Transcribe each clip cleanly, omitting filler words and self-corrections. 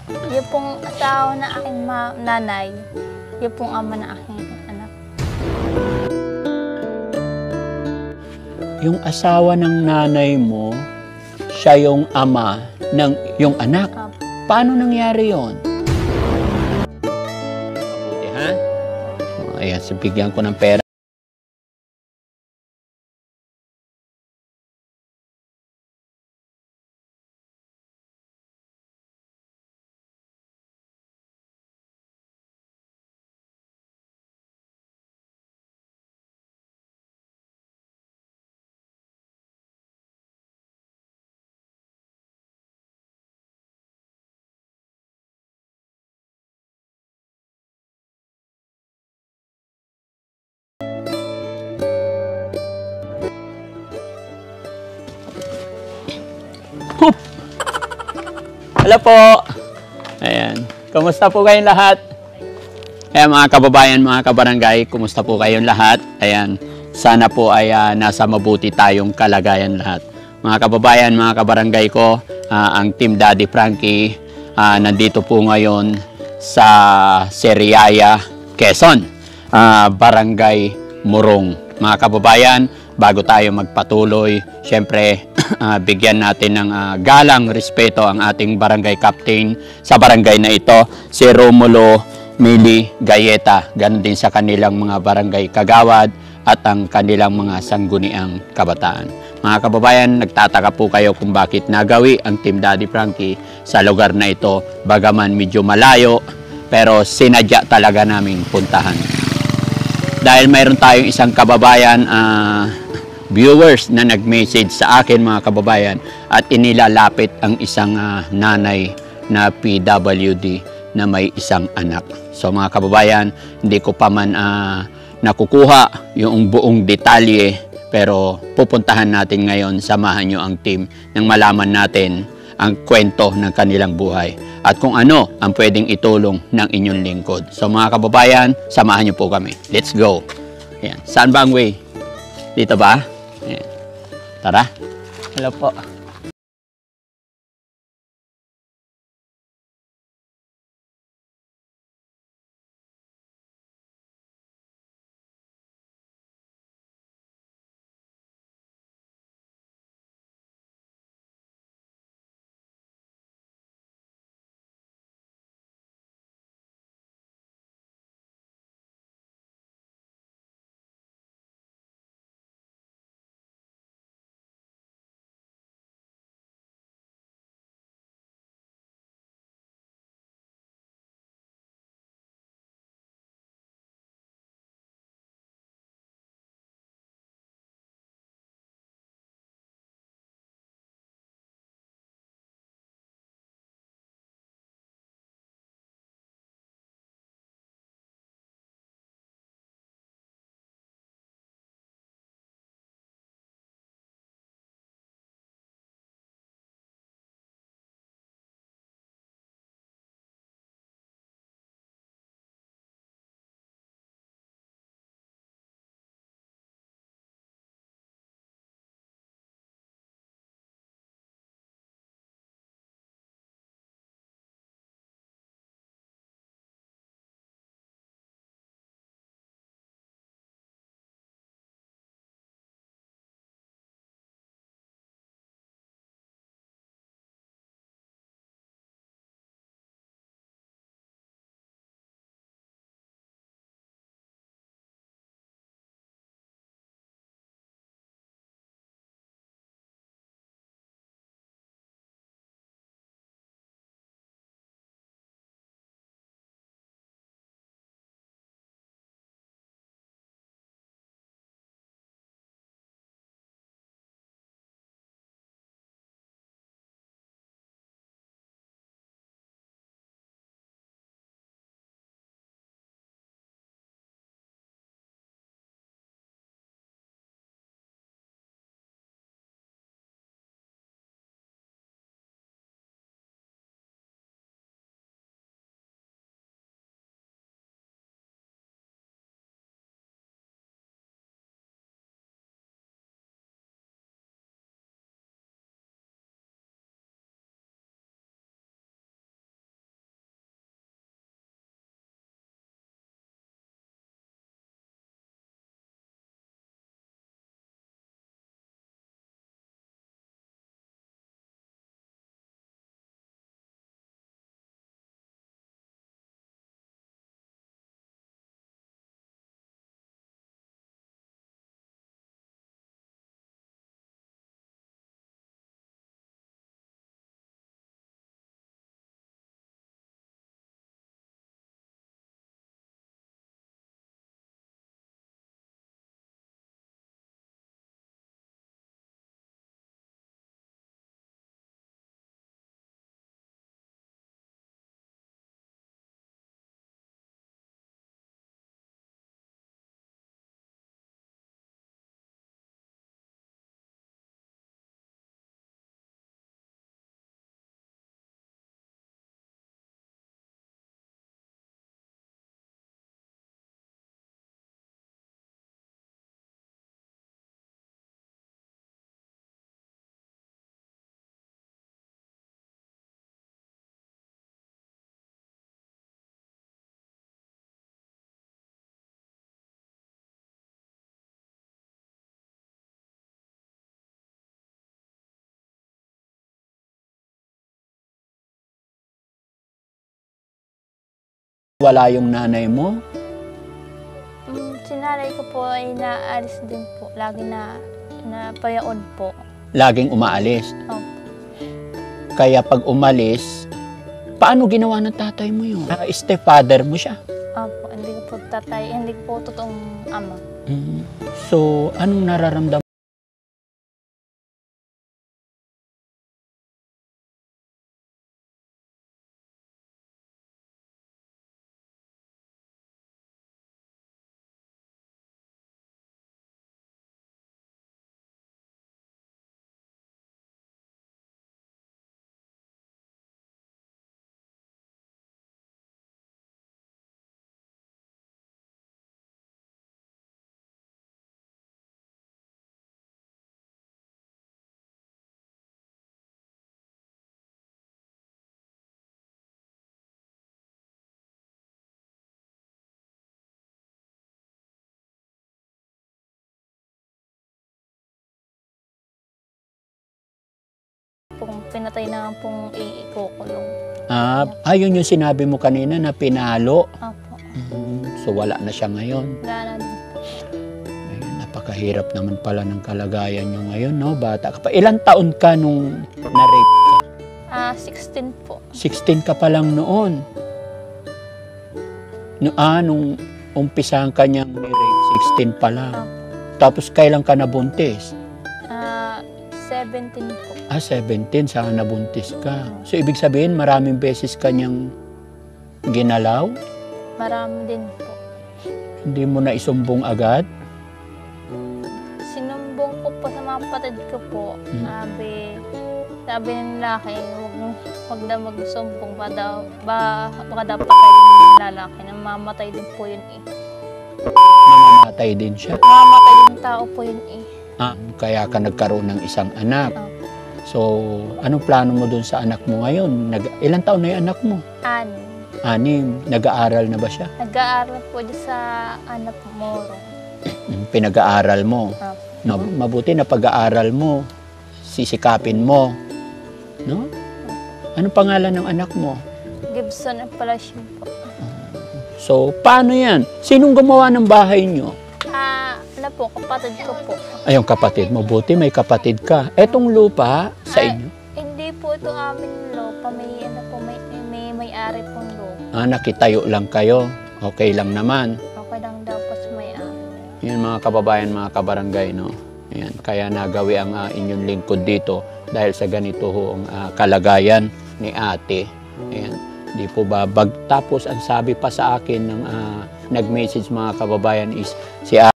Yung pong asawa na aking nanay, yung pong ama na aking anak. Yung asawa ng nanay mo, siya yung ama ng yung anak. Paano nangyari yon? Mabuti, ha? Ayan, so bigyan ko ng pera. Hello po! Ayan. Kumusta po kayong lahat? Ayan mga kababayan, mga kabarangay, kumusta po kayong lahat? Ayan. Sana po ay nasa mabuti tayong kalagayan lahat. Mga kababayan, mga kabarangay ko, ang Team Daddy Frankie, nandito po ngayon sa Seriaya, Quezon, Barangay Morong. Mga kababayan, bago tayo magpatuloy, syempre, bigyan natin ng galang respeto ang ating barangay captain sa barangay na ito, si Romulo Mili Gayeta. Ganon din sa kanilang mga barangay kagawad at ang kanilang mga sangguniang kabataan. Mga kababayan, nagtataka po kayo kung bakit nagawi ang Team Daddy Frankie sa lugar na ito, bagaman medyo malayo, pero sinadya talaga naming puntahan. Dahil mayroon tayong isang kababayan, viewers na nag-message sa akin mga kababayan, at inilalapit ang isang nanay na PWD na may isang anak. So mga kababayan, hindi ko pa man nakukuha yung buong detalye, pero pupuntahan natin ngayon, samahan nyo ang team nang malaman natin ang kwento ng kanilang buhay at kung ano ang pwedeng itulong ng inyong lingkod. So mga kababayan, samahan nyo po kami. Let's go! Ayan. Saan ba ang way? Dito ba? Ayan. Tara. Hello po. Wala yung nanay mo? Sinalay ko po ay naalis din po. Lagi na payaon po. Laging umaalis. Opo. Kaya pag umalis, paano ginawa ng tatay mo yun? Stepfather mo siya. Opo, hindi ko po hindi ko po totoong ama. So, anong nararamdaman? Kung pinatay na pong ikukulong. Yun yung sinabi mo kanina na pinalo. Opo. So, wala na siya ngayon. Wala na din po. Ayun, napakahirap naman pala ng kalagayan nyo ngayon, no? Bata ka pa. Ilang taon ka nung na-rape ka? 16 po. 16 ka pa lang noon. Nung umpisahan ka niyang ni-rape, 16 pa lang. Opo. Tapos kailan ka nabuntis? 17 po. 17, saka nabuntis ka. So, ibig sabihin, maraming beses ka niyang ginalaw? Marami din po. Hindi mo na isumbong agad? Sinumbong ko po sa mga kapatid ko po. Sabi ng lalaki, wag daw magsumbong. Baka daw patay yung lalaki. Namamatay din po yun eh. Mamamatay din siya. Namamatay din tao po yun eh. Kaya ka nagkaroon ng isang anak. Opo. So, anong plano mo dun sa anak mo ngayon? Ilang taon na yung anak mo? 6. 6. Nag-aaral na ba siya? Nag-aaral po dyan sa anak Moro. Pinag-aaral mo. No, mabuti na pag-aaral mo. Sisikapin mo. No? Anong pangalan ng anak mo? Gibson at Palacio po. So, paano yan? Sinong gumawa ng bahay nyo? Ano po, kapatid ko po. Ay, yung kapatid mo. Buti may kapatid ka. Etong lupa sa inyo? Hindi po ito aming lupa. May-ari pong lupa. Nakitayo lang kayo. Okay lang naman. Okay lang daw po sa may-ari. Yan mga kababayan, mga kabarangay, no? Ayan, kaya nagawi ang inyong lingkod dito dahil sa ganito ho ang kalagayan ni ate. Ayan, di po ba? Tapos ang sabi pa sa akin ng nag-message mga kababayan is si ate.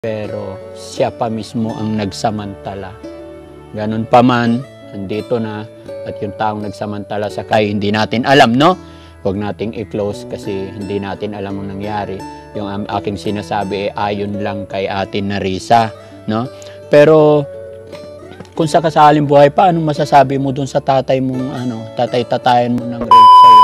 Pero siya pa mismo ang nagsamantala. Ganun pa man, andito na at yung taong nagsamantala sa kay hindi natin alam, no? Huwag nating i-close kasi hindi natin alam ang nangyari. Yung aking sinasabi ayon lang kay Ate Narisa, no? Pero kung sa kasaling buhay pa, anong masasabi mo dun sa tatay mong tatay-tatayan mo ng rape sa'yo?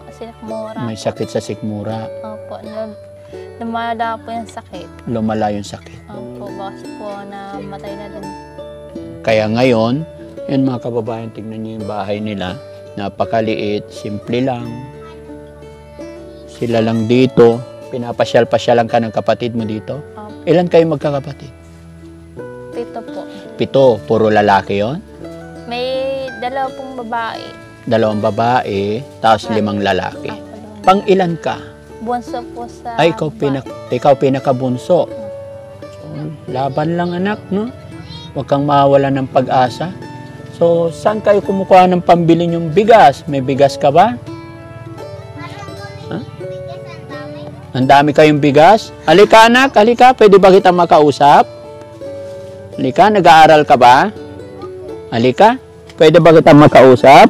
sinakmura. May sakit sa sikmura. Opo, lumala po yung sakit. Lumala yung sakit. Opo, bakas po na matay na din. Kaya ngayon, yun mga kababayan, tignan niyo yung bahay nila. Napakaliit, simple lang. Sila lang dito. Pinapasyal-pasyalan ka ng kapatid mo dito. Opo, Ilan kayo magkakapatid? pito po. 7, puro lalaki yon. May 2 pong babae. 2 babae, tapos 5 lalaki. Ako lang. Pang ilan ka? Bunso po sa Ay, babae. ikaw pinakabunso. So, laban lang anak, no? Huwag kang mawala ng pag-asa. So, saan kayo kumukuha ng pambili yung bigas? May bigas ka ba? Ha? Ang dami kayong bigas? Halika anak, halika. Pwede ba kita makausap? Halika, nag-aaral ka ba? Halika, pwede ba kita makausap?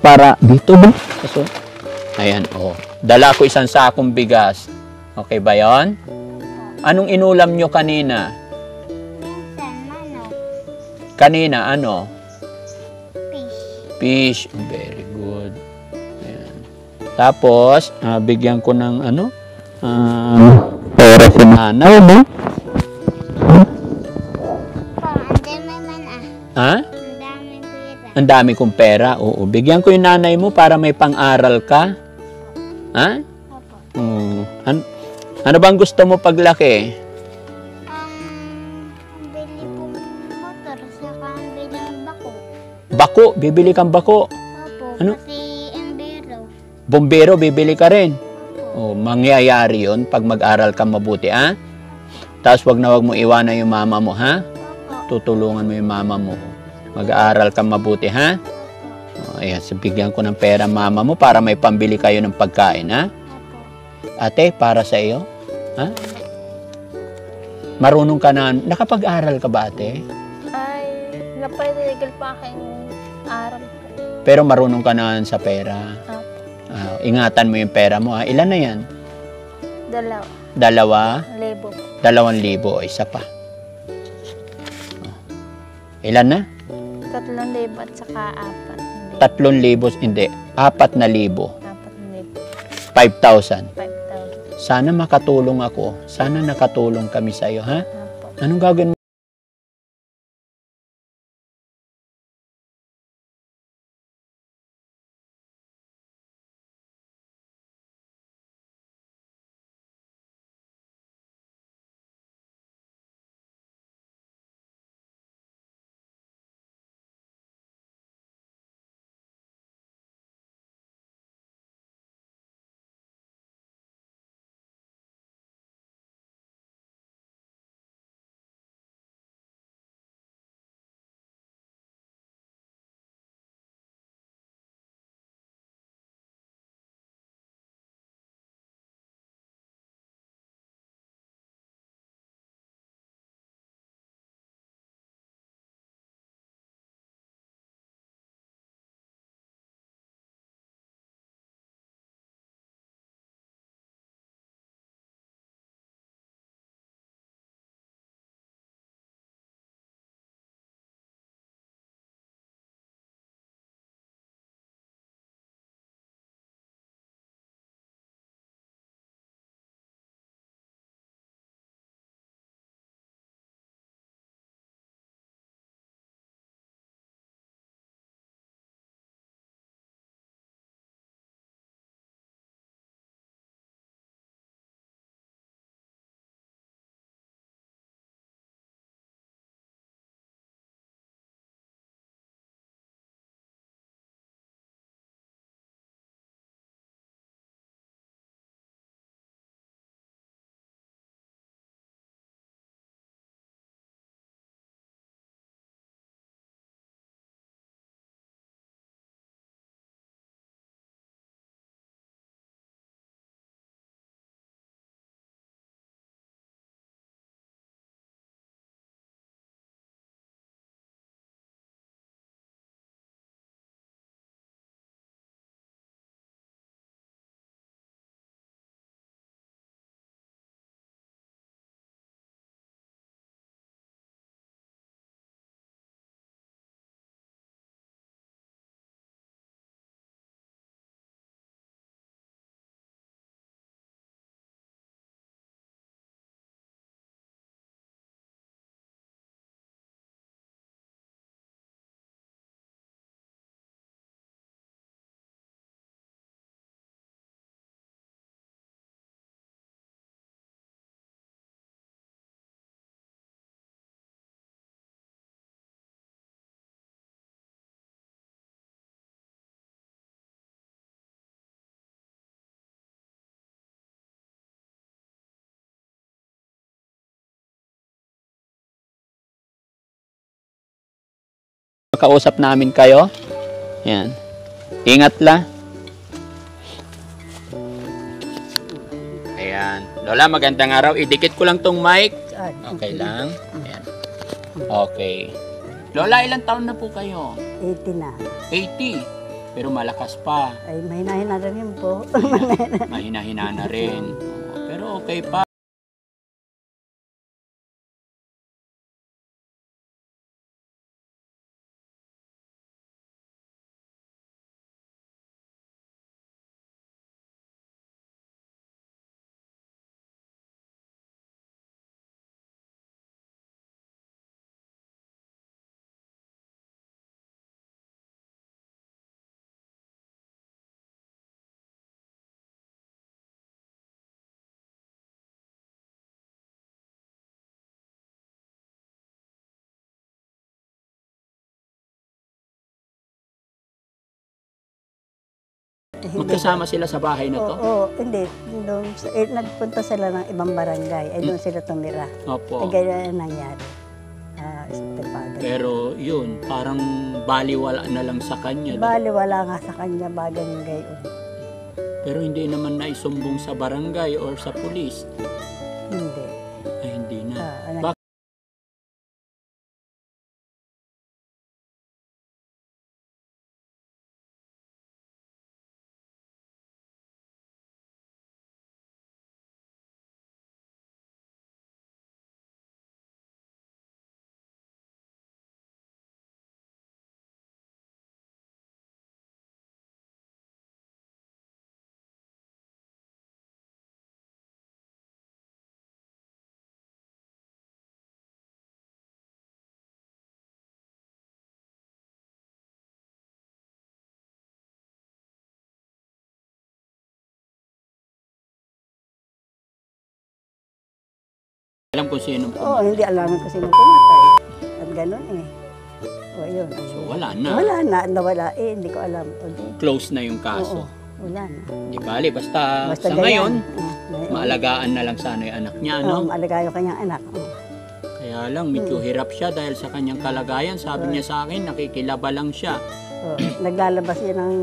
Para dito ba? So, ayan, oh. Dala ko isang sakong bigas. Okay ba yon? Anong inulam nyo kanina? Minsan, manok, Kanina, ano? fish, Fish. Very good. Ayan. Tapos, bigyan ko ng ano? Pera si nanay mo. po, ang dami man Ha? ang dami pera. Ang dami kong pera. Oo. Bigyan ko yung nanay mo para may pang-aral ka. Ha? Opo. Ano bang gusto mo paglaki? Ang bili pong motor, saka ang bili ng bako. Bako. Bibili kang bako. Opo, Ano? pati embero. Bombero, bibili ka rin. Opo. Oh, mangyayari yun pag mag-aral ka mabuti, ha? Tapos wag mo iwanan yung mama mo, ha? Opo. Tutulungan mo yung mama mo. Mag-aaral ka mabuti, ha? Oh, ayan, so bigyan ko ng pera mama mo para may pambili kayo ng pagkain, ha? Opo. Ate, para sa iyo, ha? Marunong ka na, nakapag-aral ka ba, ate? Ay, napatigil pa aking aral po. Pero marunong ka na sa pera. Opo, Ingatan mo yung pera mo, ha? Ilan na yan? 2,000 2,000? po. 2,000, isa pa. Oh. Ilan na? 3,000 at saka 4,000. 3,000, hindi. 4,000. 4,000. 5,000. 5,000. Sana makatulong ako. Sana nakatulong kami sa iyo, ha? Opo. Anong gagawin mo? makausap namin kayo. Yan. Ingat la. Ayan. Lola, magandang araw. Idikit ko lang tong mic. Okay lang. Ayan. Okay. Lola, ilang taon na po kayo? 80 na. 80. Pero malakas pa. Ay, mahina-hina rin yun po. Mahina-hina na rin. Pero okay pa. Magkasama sila sa bahay na to? Oo, hindi. Doon, nagpunta sila ng ibang barangay. Ay, doon sila tumira. Opo. Ay, ganyan ang nangyari. Estepado. Pero yun, parang baliwala na lang sa kanya. Bali, wala nga sa kanya bagay yung gayon. Pero hindi naman naisumbong sa barangay or sa pulis. Hindi. Ay, hindi na. Ah, Alam ko sino po. Oo, hindi alamin ko sino pumatay. At ganun eh. O, yun. So, wala na. Wala na. Nawala eh. Hindi ko alam. O, di. Close na yung kaso. Oo, wala na. Di bali, basta sa ganyan. ngayon, Ngayon. maalagaan na lang sana yung anak niya, Oo, no? maalaga yung kanyang anak. Oo. Kaya lang, medyo hirap siya dahil sa kanyang kalagayan. Sabi niya sa akin, nakikilaba lang siya. Oo, naglalabas yun ng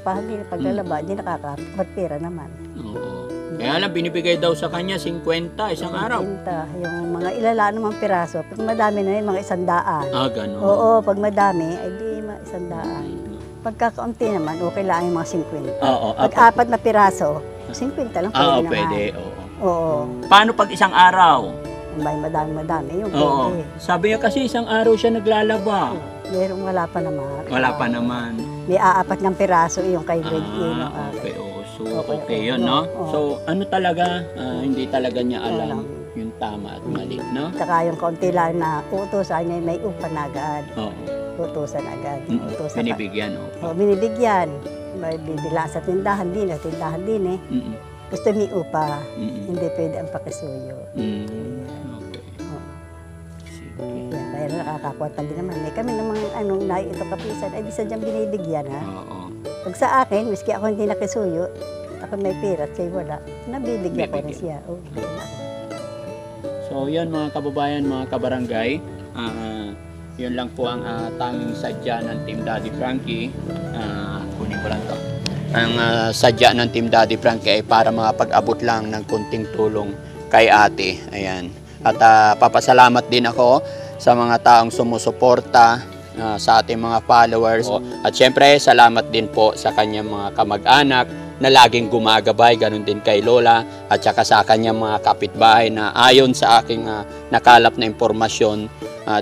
pahali. Paglalaba, hindi nakakapagpira naman. Oo. Kaya lang, binibigay daw sa kanya 50 isang araw. Pinta, yung mga ilala namang piraso. Pag madami na yun, mga 100. Gano'n. Oo, pag madami, ay di mga 100. Pagkakaunti naman, okay lang yung mga 50. Oo. Pag apat na piraso, 50 lang pwede Oo, naman. pwede. Oo. Oo. Paano pag isang araw? May madami, yung Oo. pwede. Sabi niya kasi isang araw siya naglalaba. Meron wala pa naman. Wala pa naman. May aapat ng piraso yung kay grade yun. Okay. Oo. So, Okay, okay yun, oo. no? Oo. So, ano talaga, hindi talaga niya alam Alam. yung tama at mali, no? Tsaka yung kaunti lang na uutusan niya, may upan agad. Oo. Utusan agad. Utusan Binibigyan, O, binibigyan. May bibila sa tindahan din eh. Mm-mm. Gusto may upa. Mm-mm. Hindi pwede ang pakisuyo. Mm. Okay. Oo. Sige. Yan, kaya nakakakwata din naman. Eh, kami namang anong ito kapisan, ay di sadyang binibigyan ha. Oo. Pag sa akin, miski ako hindi nakisuyo, ako may pera at sa'yo wala, nabibigyan ko rin Bibigyan. siya. Oh, So, yan mga kababayan, mga kabarangay. Yun lang po ang tanging sadya ng Team Daddy Frankie. Kunin ko lang to. Ang sadya ng Team Daddy Frankie ay para makapag-abot lang ng kunting tulong kay ate. Ayan. At papasalamat din ako sa mga taong sumusuporta sa ating mga followers. At syempre, salamat din po sa kanyang mga kamag-anak na laging gumagabay, ganun din kay Lola at saka sa kanyang mga kapitbahay na ayon sa aking nakalap na impormasyon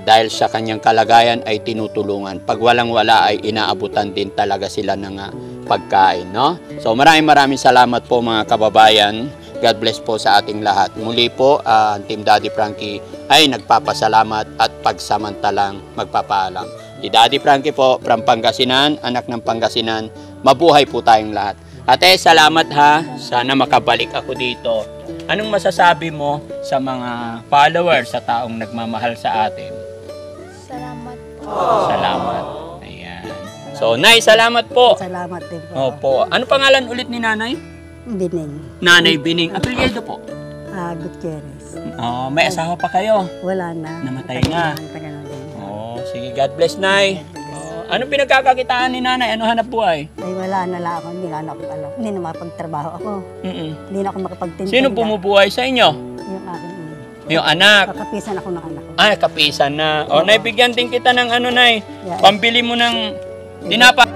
dahil sa kanyang kalagayan ay tinutulungan. Pag walang-wala ay inaabutan din talaga sila ng pagkain, no? So maraming salamat po mga kababayan. God bless po sa ating lahat. Muli po, Team Daddy Frankie ay nagpapasalamat at pagsamantalang magpapaalam. Si Daddy Frankie po from Pangasinan, anak ng Pangasinan. Mabuhay po tayong lahat. Ate, salamat ha. Sana makabalik ako dito. Anong masasabi mo sa mga followers, sa taong nagmamahal sa atin? Salamat po. Salamat. Ayan. So, Nay, salamat po. Salamat din po. Opo. Ano pangalan ulit ni Nanay? Bining. Nanay Bining. Apelyido po. Gutierrez. May asawa pa kayo? Wala na. Namatay na. Tagal na din. Oh, Sige, God bless, Nay. Ano pinagkakakitaan ni Nanay? Ano hanap buhay? Ay wala na lang ako, hindi na ako alam. Hindi na makapagtrabaho ako. Hindi na ako makapagtinda. Sino bumubuhay sa inyo? Yung aking Yung anak. kakapisan ako ng anak ko. Ay, kapisan na. O, Nay, bigyan din kita ng ano, Nay. Yeah. Pambili mo ng tinapa.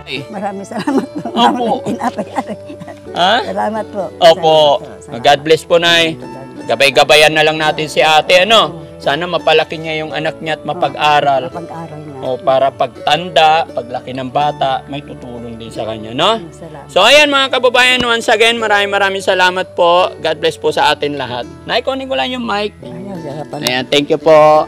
Maraming salamat po. Opo. Tinapay-ari. Ha? Salamat po. Opo. Salamat. God bless po, Nay. Gabay-gabayan na lang natin si ate, ano? Sana mapalaki niya yung anak niya at mapag-aral. Pag-aral nga. O, para pagtanda, paglaki ng bata, may tutulong din sa kanya, no? Salamat. So, ayan mga kababayan, once again, maraming salamat po. God bless po sa atin lahat. Nay, kunin ko lang yung mic. Ayun, Ayan, thank you po.